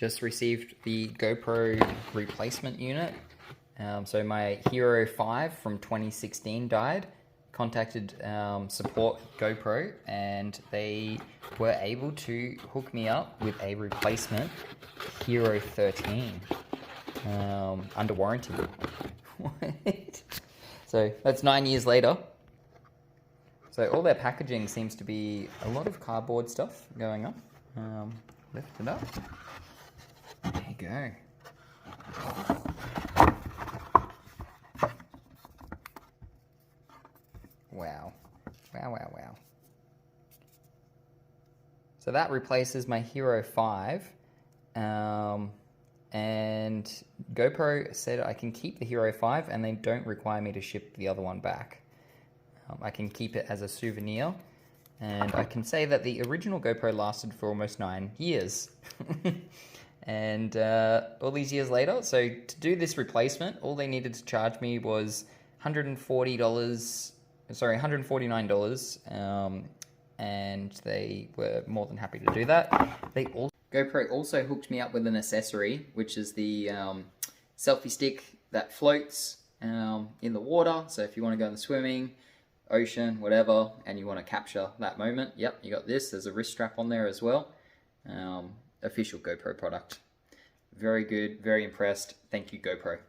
just received the GoPro replacement unit. So my Hero 5 from 2016 died. Contacted support GoPro, and they were able to hook me up with a replacement Hero 13 under warranty. What? So that's 9 years later. So all their packaging seems to be a lot of cardboard stuff going up. Lift it up. There you go. Wow. Wow, wow, wow. So that replaces my Hero 5. And GoPro said I can keep the Hero 5 and they don't require me to ship the other one back. I can keep it as a souvenir. And I can say that the original GoPro lasted for almost 9 years. And all these years later, so to do this replacement, all they needed to charge me was $149, and they were more than happy to do that. GoPro also hooked me up with an accessory, which is the selfie stick that floats in the water. So if you want to go in the swimming, ocean, whatever, and you want to capture that moment, yep, you got this. There's a wrist strap on there as well. Official GoPro product. Very good, very impressed. Thank you, GoPro.